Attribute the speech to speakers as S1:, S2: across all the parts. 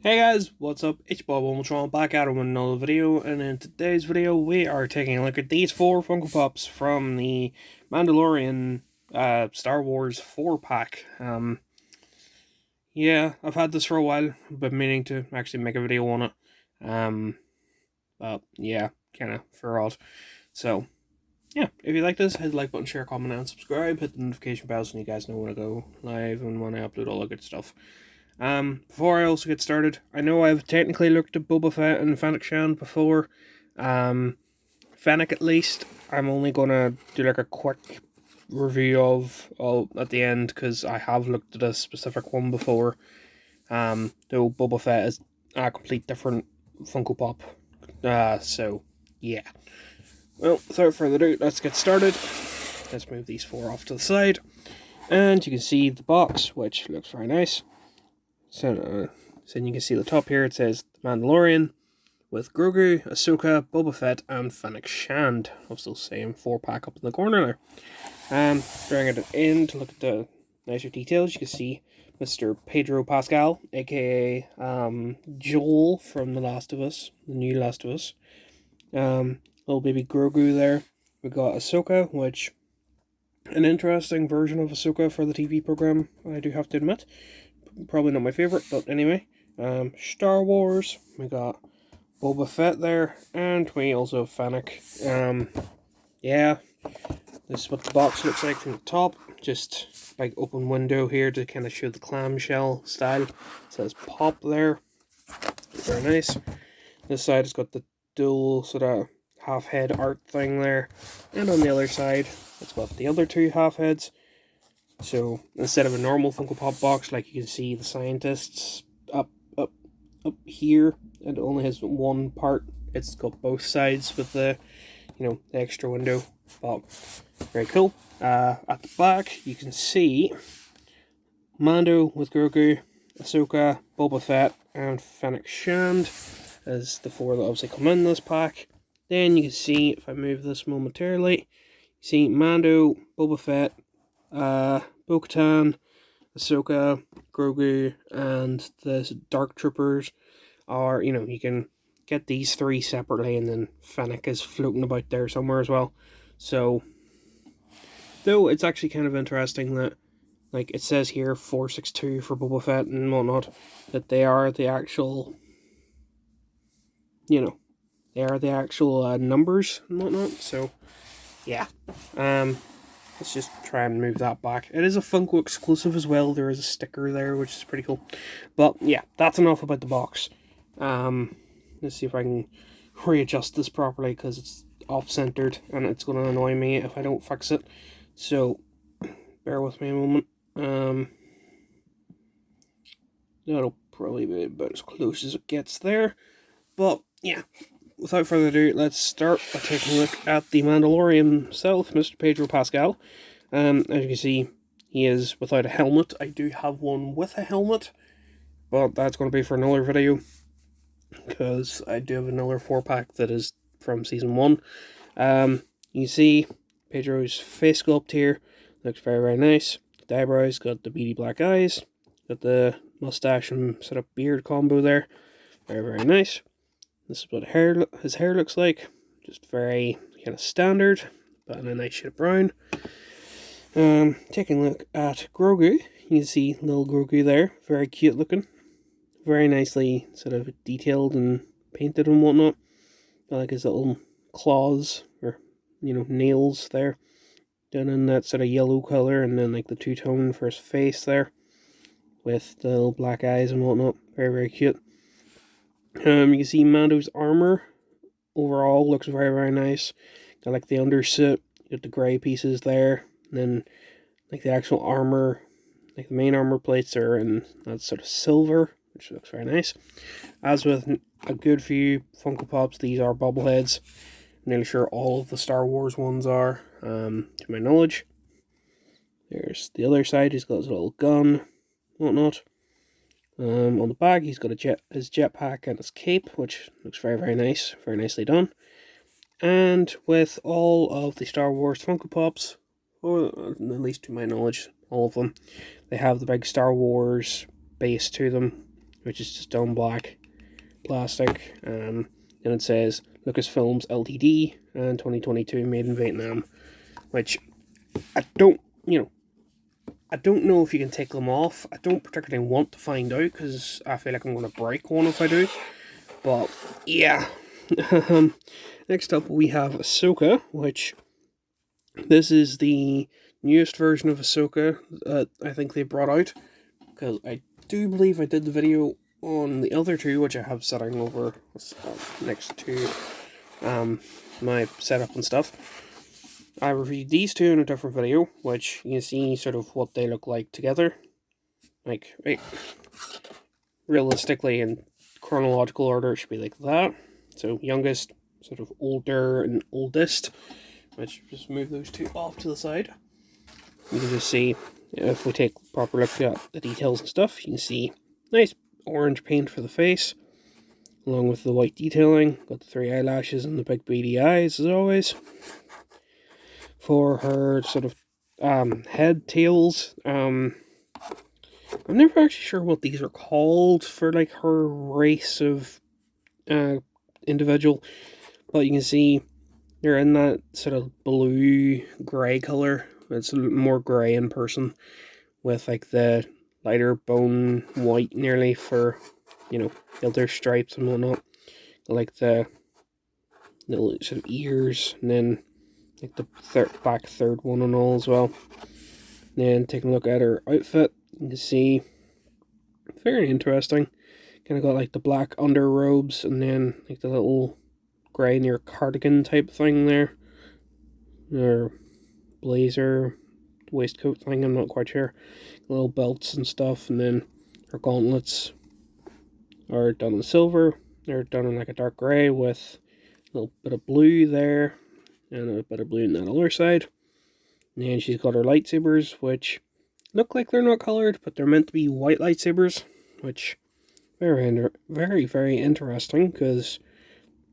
S1: Hey guys, what's up? It's Bob Wilmotron back at it with another video, and in today's video we are taking a look at these four Funko Pops from the Mandalorian Star Wars 4-pack. Yeah, I've had this for a while, been meaning to actually make a video on it. But yeah, kinda forgot. So, yeah, if you like this, hit the like button, share, comment, and subscribe. Hit the notification bell so you guys know when I go live and when I upload all the good stuff. Before I also get started, I know I've technically looked at Boba Fett and Fennec Shand before. Fennec at least, I'm only gonna do like a quick review of all at the end because I have looked at a specific one before. Though Boba Fett is a complete different Funko Pop. So yeah. Well, without further ado, let's get started. Let's move these four off to the side, and you can see the box, which looks very nice. So you can see the top here, it says The Mandalorian with Grogu, Ahsoka, Boba Fett, and Fennec Shand. I'm still saying 4-pack up in the corner there. Bringing it in to look at the nicer details, you can see Mr. Pedro Pascal, aka Joel from The Last of Us, the new Last of Us. Little baby Grogu there. We got Ahsoka, which an interesting version of Ahsoka for the TV program, I do have to admit. Probably not my favourite, but anyway. Star Wars, we got Boba Fett there, and we also have Fennec. Yeah, this is what the box looks like from the top. Just like open window here to kind of show the clamshell style. It says pop there. Very nice. This side has got the dual sort of half head art thing there, and on the other side it's got the other two half heads. So instead of a normal Funko Pop box, like you can see the scientists up here, and it only has one part. It's got both sides with the, the extra window. But very cool. At the back, you can see Mando with Grogu, Ahsoka, Boba Fett, and Fennec Shand as the four that obviously come in this pack. Then you can see, if I move this momentarily, you see Mando, Boba Fett, Bo-Katan, Ahsoka, Grogu, and the Dark Troopers are, you can get these three separately, and then Fennec is floating about there somewhere as well. So, though it's actually kind of interesting that, like, it says here 462 for Boba Fett and whatnot, that they are the actual, numbers and whatnot. So, yeah. Let's just try and move that back. It is a Funko exclusive as well. There is a sticker there, which is pretty cool. But yeah, that's enough about the box. Let's see if I can readjust this properly, because it's off-centered and it's going to annoy me if I don't fix it. So, bear with me a moment. That'll probably be about as close as it gets there. But yeah, without further ado, let's start by taking a look at the Mandalorian himself, Mr. Pedro Pascal. As you can see, he is without a helmet. I do have one with a helmet, but that's going to be for another video, because I do have another 4-pack that is from Season 1. You see Pedro's face sculpt here. Looks very, very nice. The eyebrows, got the beady black eyes, got the mustache and sort of beard combo there. Very, very nice. This is what his hair looks like. Just very kind of standard, but in a nice shade of brown. Taking a look at Grogu, you can see little Grogu there. Very cute looking. Very nicely sort of detailed and painted and whatnot. I like his little claws, or, nails there. Done in that sort of yellow colour, and then like the two-tone for his face there, with the little black eyes and whatnot. Very, very cute. You can see Mando's armor overall looks very, very nice. Got like the undersuit, got the grey pieces there, and then like the actual armor, like the main armor plates are in that sort of silver, which looks very nice. As with a good few Funko Pops, these are bobbleheads. I'm nearly sure all of the Star Wars ones are, to my knowledge. There's the other side, he's got his little gun, whatnot. On the back, he's got his jetpack and his cape, which looks very, very nice, very nicely done. And with all of the Star Wars Funko Pops, or at least to my knowledge, all of them, they have the big Star Wars base to them, which is just done black plastic. And it says Lucasfilms Ltd. and 2022 made in Vietnam, which I don't know if you can take them off. I don't particularly want to find out because I feel like I'm going to break one if I do. But yeah. Next up we have Ahsoka, which this is the newest version of Ahsoka that I think they brought out, because I do believe I did the video on the other two, which I have sitting over next to my setup and stuff. I reviewed these two in a different video, which you can see sort of what they look like together. Like, right, realistically in chronological order it should be like that. So youngest, sort of older, and oldest. Which, just move those two off to the side. You can just see, if we take a proper look at the details and stuff, you can see nice orange paint for the face, along with the white detailing. Got the 3 eyelashes and the big beady eyes, as always. For her sort of head tails, I'm never actually sure what these are called for like her race of individual, but you can see they're in that sort of blue-grey colour. It's more grey in person, with like the lighter bone white nearly for, you know, the other stripes and whatnot. Like the little sort of ears, and then like the back third one and all as well. Then taking a look at her outfit, you can see very interesting. Kind of got like the black underrobes, and then like the little grey near cardigan type thing there, or blazer waistcoat thing, I'm not quite sure. Little belts and stuff, and then her gauntlets are done in silver. They're done in like a dark grey with a little bit of blue there, and a bit of blue on that other side. And then she's got her lightsabers, which look like they're not coloured, but they're meant to be white lightsabers, which very, very interesting, because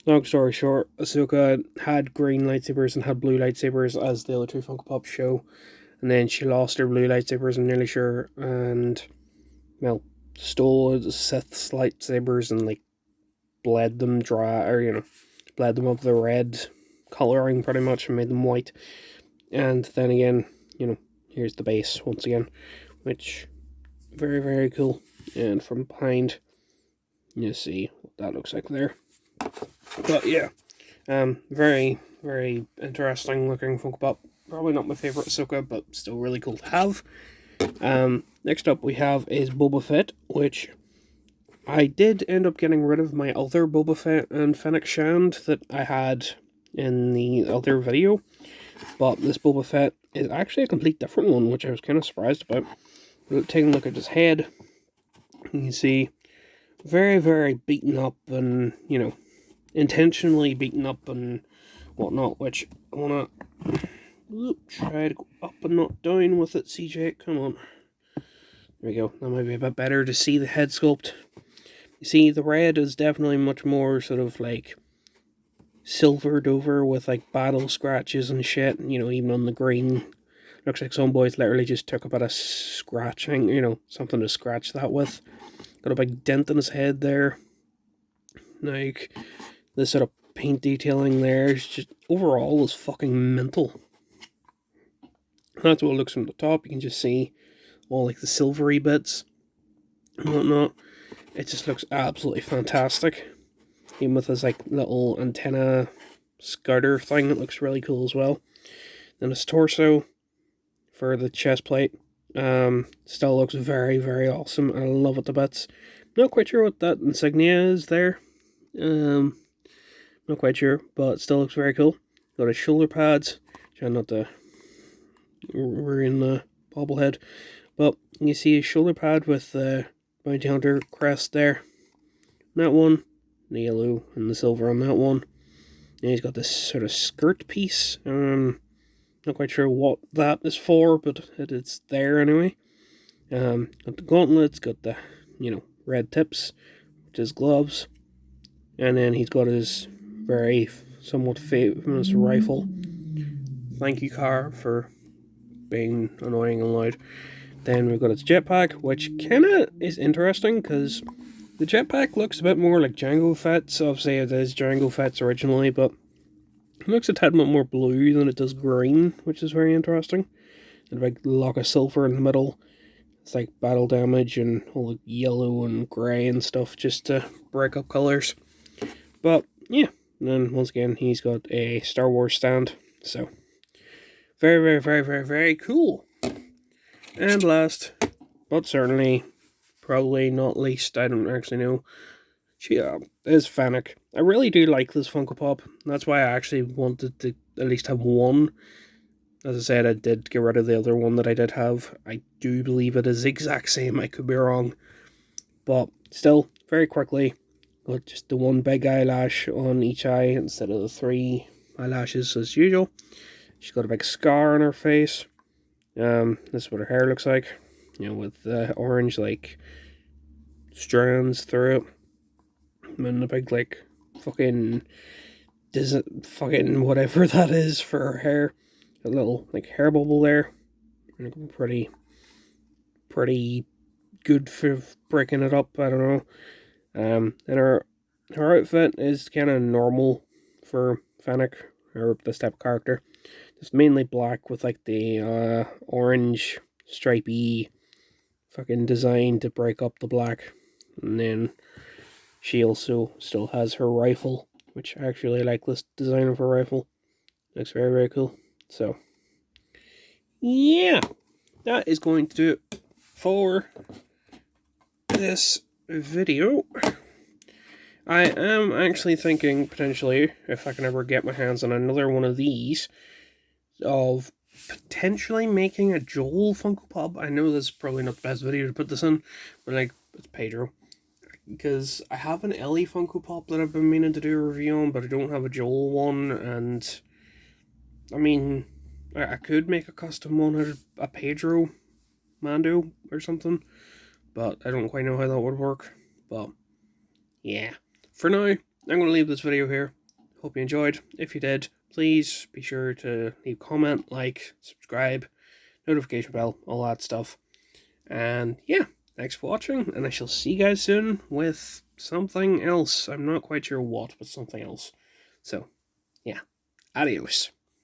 S1: long story short, Ahsoka had green lightsabers and had blue lightsabers as the other two Funko Pops show, and then she lost her blue lightsabers, I'm nearly sure, and, well, stole the Sith's lightsabers and, like, bled them dry, or, you know, bled them of the red colouring, pretty much, and made them white. And then again, you know, here's the base, once again, which, very, very cool. And from behind, you see what that looks like there. But yeah, very, very interesting looking Funko Pop. Probably not my favourite Ahsoka, but still really cool to have. Next up we have is Boba Fett, which I did end up getting rid of my other Boba Fett and Fennec Shand that I had in the other video. But this Boba Fett is actually a complete different one, which I was kind of surprised about. Taking a look at his head, you can see very, very beaten up and, you know, intentionally beaten up and whatnot, which I want to try to go up and not down with it, CJ, come on. There we go, that might be a bit better to see the head sculpt. You see, the red is definitely much more sort of like silvered over with like battle scratches and shit, you know, even on the green. Looks like some boys literally just took a bit of scratching, you know, something to scratch that with. Got a big dent in his head there. Like, this sort of paint detailing there is just, overall, is fucking mental. That's what it looks from the top. You can just see all like the silvery bits and whatnot. It just looks absolutely fantastic. Even with his like little antenna skirter thing, it looks really cool as well. Then his torso for the chest plate still looks very, very awesome. I love it to bits. Not quite sure what that insignia is there. Not quite sure, but it still looks very cool. Got his shoulder pads. Try not to ruin the bobblehead. But you see his shoulder pad with the Bounty Hunter crest there. That one. The yellow and the silver on that one. And he's got this sort of skirt piece. Not quite sure what that is for, but it's there anyway. Got the gauntlets, got the, you know, red tips, which is gloves. And then he's got his very somewhat famous rifle. Thank you, car, for being annoying and loud. Then we've got his jetpack, which kind of is interesting, because The jetpack looks a bit more like Jango Fett's. Obviously it is Jango Fett's originally, but it looks a tad bit more blue than it does green, which is very interesting. And a big lock of silver in the middle. It's like battle damage and all like yellow and grey and stuff just to break up colours. But yeah, and then once again he's got a Star Wars stand. So very, very, very, very, very cool. And last, but certainly probably not least, I don't actually know, is Fennec. I really do like this Funko Pop. That's why I actually wanted to at least have one. As I said, I did get rid of the other one that I did have. I do believe it is the exact same. I could be wrong. But still, very quickly, got just the one big eyelash on each eye instead of the 3 eyelashes as usual. She's got a big scar on her face. This is what her hair looks like. You know, with the orange, like, strands through it. And a big, like, fucking whatever that is for her hair. A little, like, hair bubble there. Pretty good for breaking it up, I don't know. And her outfit is kind of normal for Fennec, or this type of character. It's mainly black with, like, the orange stripey fucking design to break up the black. And then she also still has her rifle, which I actually like this design of her rifle. Looks very, very cool. So, yeah, that is going to do it for this video. I am actually thinking, potentially, if I can ever get my hands on another one of these, of potentially making a Joel Funko Pop. I know this is probably not the best video to put this in, but like, it's Pedro. Because I have an Ellie Funko Pop that I've been meaning to do a review on, but I don't have a Joel one, and I mean, I could make a custom one out of a Pedro Mando or something, but I don't quite know how that would work. But yeah, for now, I'm going to leave this video here. Hope you enjoyed. If you did, please be sure to leave a comment, like, subscribe, notification bell, all that stuff. And yeah, thanks for watching, and I shall see you guys soon with something else. I'm not quite sure what, but something else. So, yeah, adios.